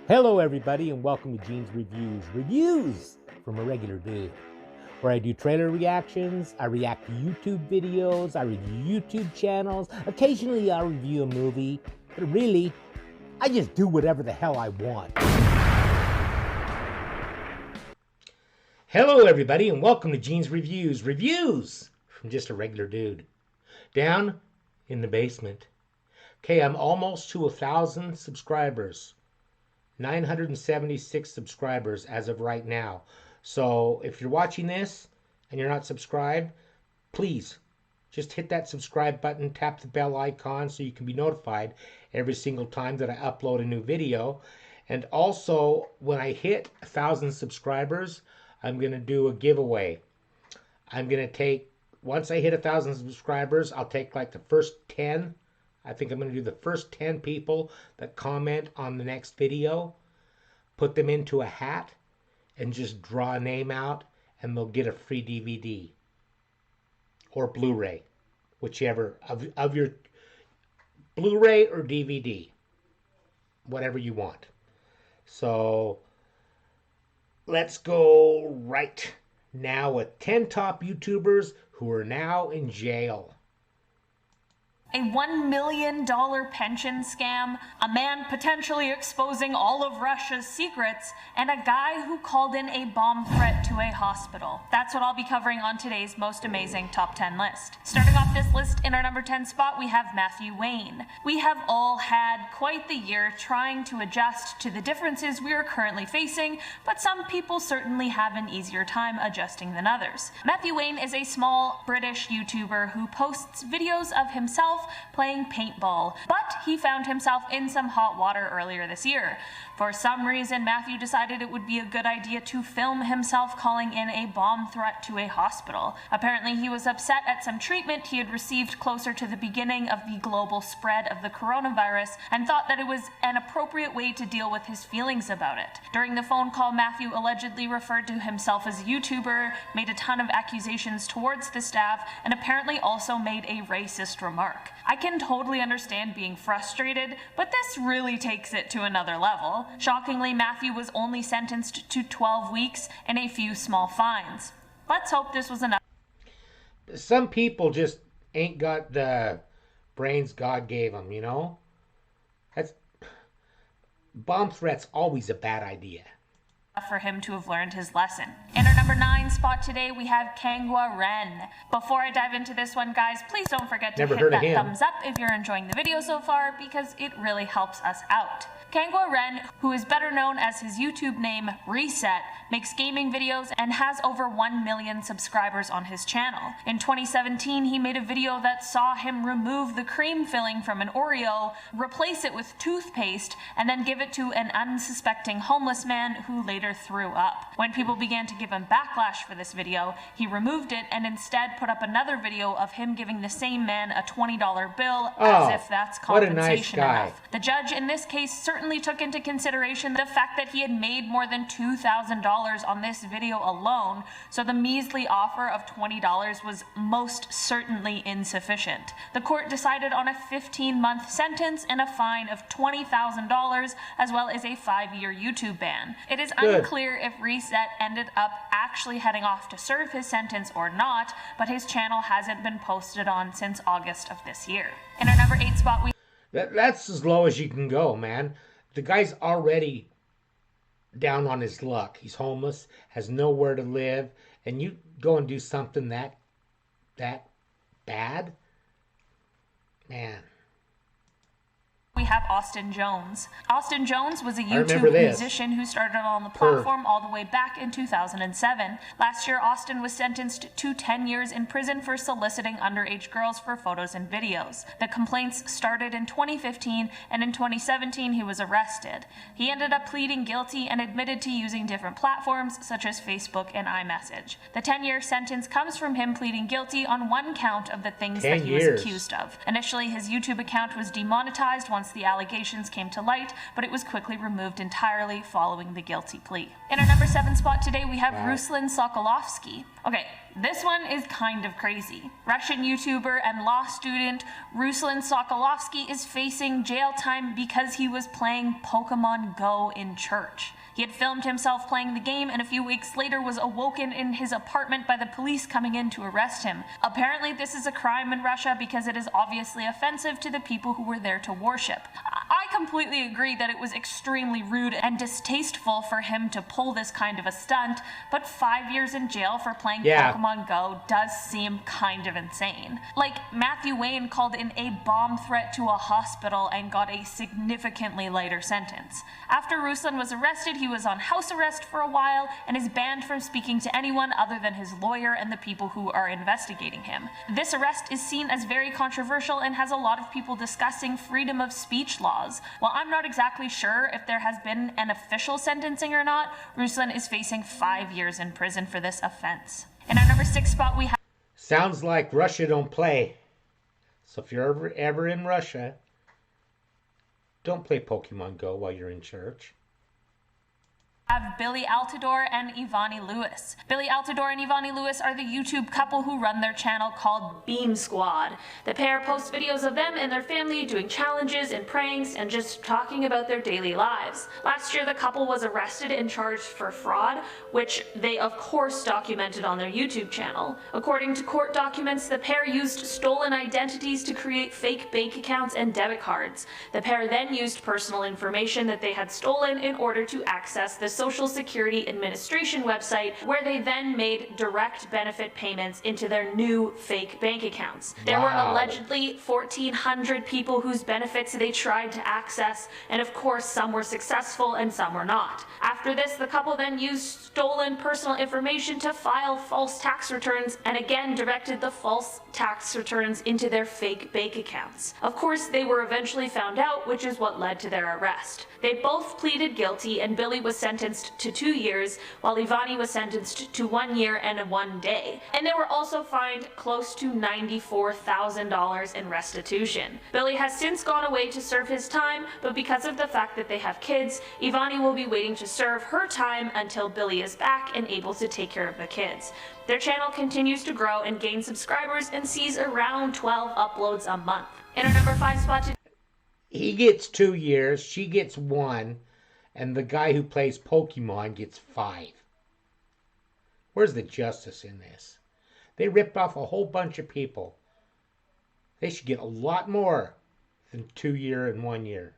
Hello everybody and welcome to Gene's Reviews from a regular dude, where I do trailer reactions, I react to YouTube videos, I review YouTube channels, occasionally I'll review a movie, but really, I just do whatever the hell I want. Hello everybody and welcome to Gene's Reviews from just a regular dude, down in the basement. Okay, I'm almost to 1,000 subscribers. 976 subscribers as of right now. So if you're watching this and you're not subscribed, please just hit that subscribe button, tap the bell icon so you can be notified every single time that I upload a new video. And also, when I hit 1,000 subscribers, I'm going to do a giveaway. I'm going to take, once I hit 1,000 subscribers, I'll take like the first 10. I think I'm going to do the first 10 people that comment on the next video, put them into a hat, and just draw a name out, and they'll get a free DVD or Blu-ray, whichever of your Blu-ray or DVD, whatever you want. So let's go right now with 10 top YouTubers who are now in jail. A $1 million pension scam, a man potentially exposing all of Russia's secrets, and a guy who called in a bomb threat to a hospital. That's what I'll be covering on today's most amazing top 10 list. Starting off this list in our number 10 spot, we have Matthew Wayne. We have all had quite the year trying to adjust to the differences we are currently facing, but some people certainly have an easier time adjusting than others. Matthew Wayne is a small British YouTuber who posts videos of himself playing paintball, but he found himself in some hot water earlier this year. For some reason, Matthew decided it would be a good idea to film himself calling in a bomb threat to a hospital. Apparently, he was upset at some treatment he had received closer to the beginning of the global spread of the coronavirus and thought that it was an appropriate way to deal with his feelings about it. During the phone call, Matthew allegedly referred to himself as a YouTuber, made a ton of accusations towards the staff, and apparently also made a racist remark. I can totally understand being frustrated, but this really takes it to another level. Shockingly, Matthew was only sentenced to 12 weeks and a few small fines. Let's hope this was enough. Some people just ain't got the brains God gave them, you know? Bomb threats always a bad idea. For him to have learned his lesson. In our number 9 spot today, we have Kangwa Ren. Before I dive into this one, guys, please don't forget to hit that thumbs up if you're enjoying the video so far, because it really helps us out. Kangwa Ren, who is better known as his YouTube name Reset, makes gaming videos and has over 1 million subscribers on his channel. In 2017, he made a video that saw him remove the cream filling from an Oreo, replace it with toothpaste, and then give it to an unsuspecting homeless man who later threw up. When people began to give him backlash for this video, he removed it and instead put up another video of him giving the same man a $20 bill, as if that's compensation enough. The judge in this case certainly took into consideration the fact that he had made more than $2,000 on this video alone, so the measly offer of $20 was most certainly insufficient. The court decided on a 15-month sentence and a fine of $20,000, as well as a 5-year YouTube ban. It is unclear if Reset ended up actually heading off to serve his sentence or not, but his channel hasn't been posted on since August of this year. In our number 8 spot, we... That's as low as you can go, man. The guy's already down on his luck. He's homeless, has nowhere to live, and you go and do something that bad? Man. We have Austin Jones. Austin Jones was a YouTube musician who started on the platform all the way back in 2007. Last year, Austin was sentenced to 10 years in prison for soliciting underage girls for photos and videos. The complaints started in 2015, and in 2017 he was arrested. He ended up pleading guilty and admitted to using different platforms such as Facebook and iMessage. The 10-year sentence comes from him pleading guilty on one count of the things that he was accused of. Initially, his YouTube account was demonetized once the allegations came to light, but it was quickly removed entirely following the guilty plea. In our number 7 spot today, we have Ruslan Sokolovsky. Okay, this one is kind of crazy. Russian YouTuber and law student Ruslan Sokolovsky is facing jail time because he was playing Pokemon Go in church. He had filmed himself playing the game and a few weeks later was awoken in his apartment by the police coming in to arrest him. Apparently this is a crime in Russia because it is obviously offensive to the people who were there to worship. I completely agree that it was extremely rude and distasteful for him to pull this kind of a stunt, but 5 years in jail for playing Pokemon Go does seem kind of insane. Like, Matthew Wayne called in a bomb threat to a hospital and got a significantly lighter sentence. After Ruslan was arrested, he was on house arrest for a while and is banned from speaking to anyone other than his lawyer and the people who are investigating him. This arrest is seen as very controversial and has a lot of people discussing freedom of speech laws. While I'm not exactly sure if there has been an official sentencing or not, Ruslan is facing 5 years in prison for this offense. In our number 6 spot we have... Sounds like Russia don't play. So if you're ever in Russia, don't play Pokemon Go while you're in church. Billy Altidore and Ivana Lewis. Billy Altidore and Ivana Lewis are the YouTube couple who run their channel called Beam Squad. The pair post videos of them and their family doing challenges and pranks and just talking about their daily lives. Last year the couple was arrested and charged for fraud, which they of course documented on their YouTube channel. According to court documents, the pair used stolen identities to create fake bank accounts and debit cards. The pair then used personal information that they had stolen in order to access the Social Security Administration website, where they then made direct benefit payments into their new fake bank accounts. There were allegedly 1,400 people whose benefits they tried to access, and of course some were successful and some were not. After this, the couple then used stolen personal information to file false tax returns and again directed the false tax returns into their fake bank accounts. Of course, they were eventually found out, which is what led to their arrest. They both pleaded guilty, and Billy was sentenced to 2 years, while Ivana was sentenced to 1 year and 1 day. And they were also fined close to $94,000 in restitution. Billy has since gone away to serve his time, but because of the fact that they have kids, Ivana will be waiting to serve her time until Billy is back and able to take care of the kids. Their channel continues to grow and gain subscribers and sees around 12 uploads a month. In our number 5 spot today, he gets 2 years, she gets 1, and the guy who plays Pokemon gets 5. Where's the justice in this? They ripped off a whole bunch of people. They should get a lot more than 2 years and 1 year.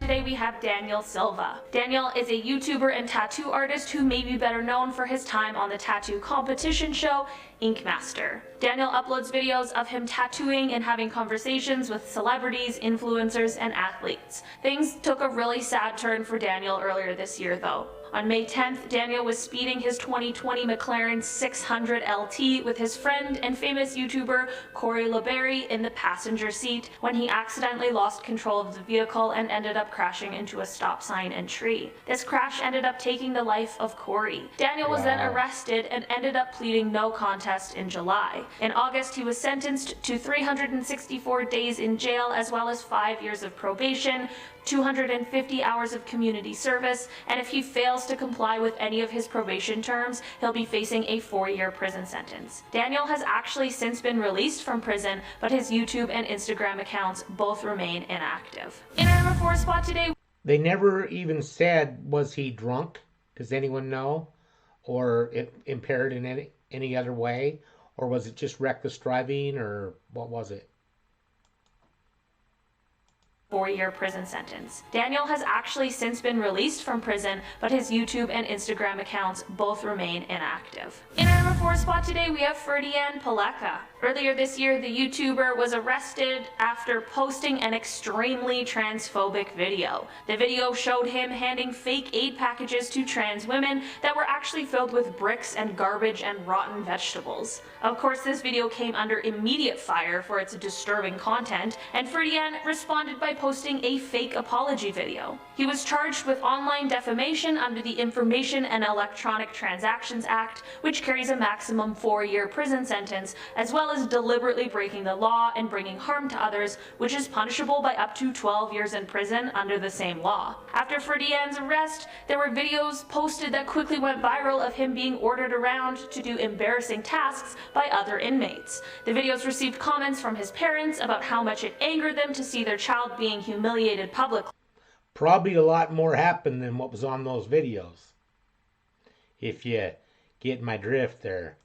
Today we have Daniel Silva. Daniel is a YouTuber and tattoo artist who may be better known for his time on the tattoo competition show Ink Master. Daniel uploads videos of him tattooing and having conversations with celebrities, influencers, and athletes. Things took a really sad turn for Daniel earlier this year though. On May 10th, Daniel was speeding his 2020 McLaren 600 LT with his friend and famous YouTuber Corey LeBerry in the passenger seat when he accidentally lost control of the vehicle and ended up crashing into a stop sign and tree. This crash ended up taking the life of Corey. Daniel was then arrested and ended up pleading no contest in July. In August, he was sentenced to 364 days in jail as well as 5 years of probation, 250 hours of community service, and if he fails to comply with any of his probation terms, he'll be facing a 4-year prison sentence. Daniel has actually since been released from prison, but his YouTube and Instagram accounts both remain inactive. In our number 4 spot today, they never even said, was he drunk? Does anyone know? Or impaired in any other way? Or was it just reckless driving, or what was it? 4-year prison sentence. Daniel has actually since been released from prison, but his YouTube and Instagram accounts both remain inactive. In our number 4 spot today, we have Ferdinand Palekka. Earlier this year, the YouTuber was arrested after posting an extremely transphobic video. The video showed him handing fake aid packages to trans women that were actually filled with bricks and garbage and rotten vegetables. Of course, this video came under immediate fire for its disturbing content, and Ferdinand responded by posting a fake apology video. He was charged with online defamation under the Information and Electronic Transactions Act, which carries a maximum 4-year prison sentence, as well as deliberately breaking the law and bringing harm to others, which is punishable by up to 12 years in prison under the same law. After Ferdinand's arrest, there were videos posted that quickly went viral of him being ordered around to do embarrassing tasks by other inmates. The videos received comments from his parents about how much it angered them to see their child being humiliated publicly. Probably a lot more happened than what was on those videos, if you get my drift there.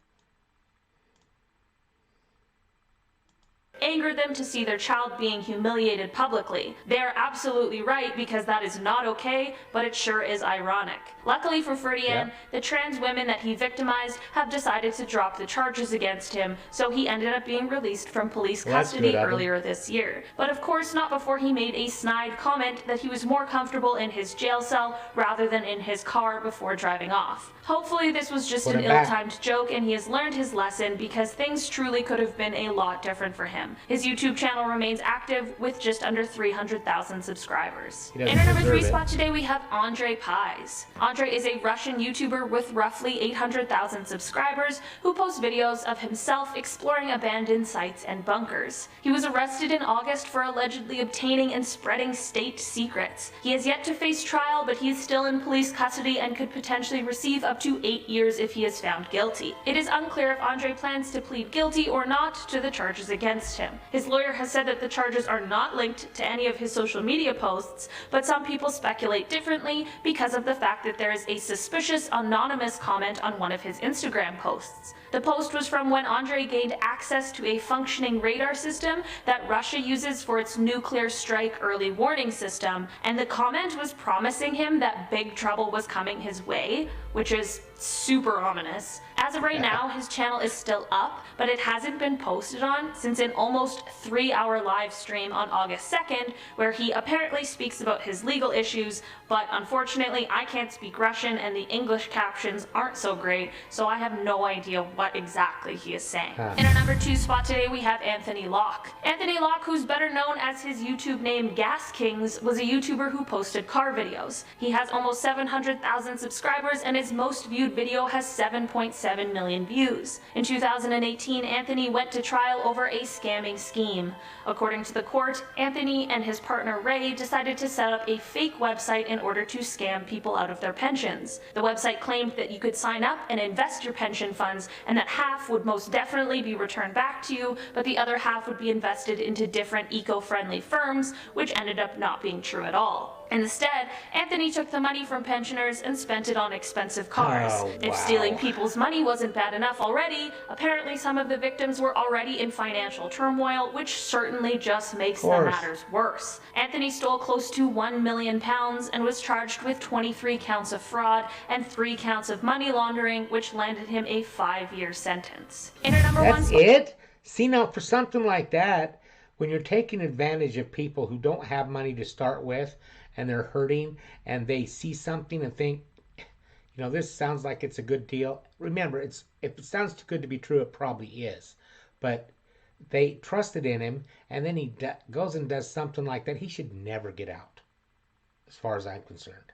Angered them to see their child being humiliated publicly. They're absolutely right, because that is not okay, but it sure is ironic. Luckily for Ferdinand, the trans women that he victimized have decided to drop the charges against him, so he ended up being released from police custody earlier this year. But of course not before he made a snide comment that he was more comfortable in his jail cell rather than in his car before driving off. Hopefully this was just an ill-timed joke and he has learned his lesson, because things truly could have been a lot different for him. His YouTube channel remains active with just under 300,000 subscribers. In our number 3 spot today we have Andrei Pies. Andrei is a Russian YouTuber with roughly 800,000 subscribers who posts videos of himself exploring abandoned sites and bunkers. He was arrested in August for allegedly obtaining and spreading state secrets. He has yet to face trial, but he is still in police custody and could potentially receive up to 8 years if he is found guilty. It is unclear if Andrei plans to plead guilty or not to the charges against him. His lawyer has said that the charges are not linked to any of his social media posts, but some people speculate differently because of the fact that there is a suspicious anonymous comment on one of his Instagram posts. The post was from when Andrei gained access to a functioning radar system that Russia uses for its nuclear strike early warning system, and the comment was promising him that big trouble was coming his way, which is super ominous. As of right now, his channel is still up, but it hasn't been posted on since an almost 3-hour live stream on August 2nd, where he apparently speaks about his legal issues, but unfortunately I can't speak Russian and the English captions aren't so great, so I have no idea what exactly he is saying. In our number 2 spot today we have Anthony Locke. Anthony Locke, who's better known as his YouTube name Gas Kings, was a YouTuber who posted car videos. He has almost 700,000 subscribers and his most viewed video has 7.7 million views. In 2018, Anthony went to trial over a scamming scheme. According to the court, Anthony and his partner Ray decided to set up a fake website in order to scam people out of their pensions. The website claimed that you could sign up and invest your pension funds, and that half would most definitely be returned back to you, but the other half would be invested into different eco-friendly firms, which ended up not being true at all. Instead, Anthony took the money from pensioners and spent it on expensive cars. If stealing people's money wasn't bad enough already, apparently some of the victims were already in financial turmoil, which certainly just makes the matters worse. Anthony stole close to £1 million and was charged with 23 counts of fraud and 3 counts of money laundering, which landed him a 5-year sentence. In our number 1 spot. That's it? See, now for something like that, when you're taking advantage of people who don't have money to start with, and they're hurting, and they see something and think, you know, this sounds like it's a good deal. Remember, if it sounds too good to be true, it probably is. But they trusted in him, and then he goes and does something like that. He should never get out, as far as I'm concerned.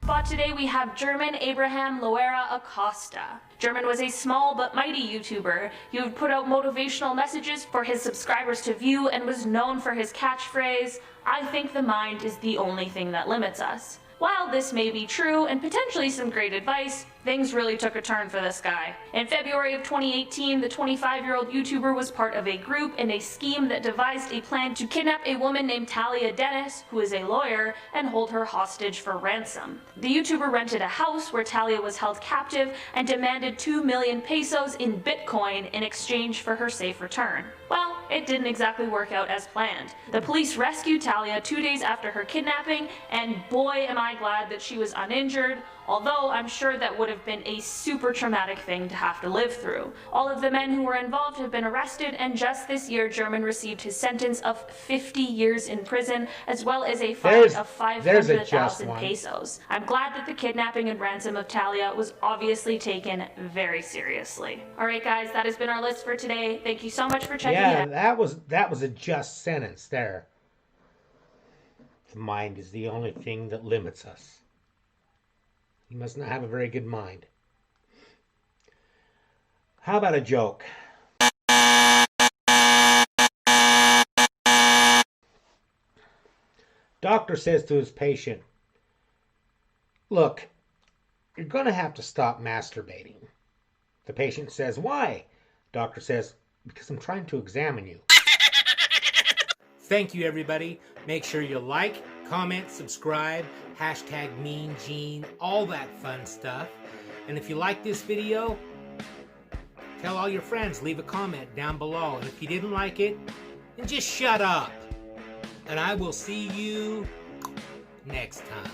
But today we have German Abraham Loera Acosta. German was a small but mighty YouTuber. He would put out motivational messages for his subscribers to view and was known for his catchphrase, "I think the mind is the only thing that limits us." While this may be true and potentially some great advice, things really took a turn for this guy. In February of 2018, the 25-year-old YouTuber was part of a group in a scheme that devised a plan to kidnap a woman named Talia Dennis, who is a lawyer, and hold her hostage for ransom. The YouTuber rented a house where Talia was held captive and demanded 2 million pesos in Bitcoin in exchange for her safe return. Well, it didn't exactly work out as planned. The police rescued Talia 2 days after her kidnapping, and boy am I glad that she was uninjured, although I'm sure that would have been a super traumatic thing to have to live through. All of the men who were involved have been arrested, and just this year German received his sentence of 50 years in prison, as well as a fine of 500,000 pesos. I'm glad that the kidnapping and ransom of Talia was obviously taken very seriously. Alright guys, that has been our list for today. Thank you so much for checking it out. That was a just sentence there. The mind is the only thing that limits us. You must not have a very good mind. How about a joke? Doctor says to his patient, "Look, you're going to have to stop masturbating." The patient says, "Why?" Doctor says, "Because I'm trying to examine you." Thank you, everybody. Make sure you like, comment, subscribe, hashtag Mean Gene, all that fun stuff. And if you like this video, tell all your friends, leave a comment down below. And if you didn't like it, then just shut up. And I will see you next time.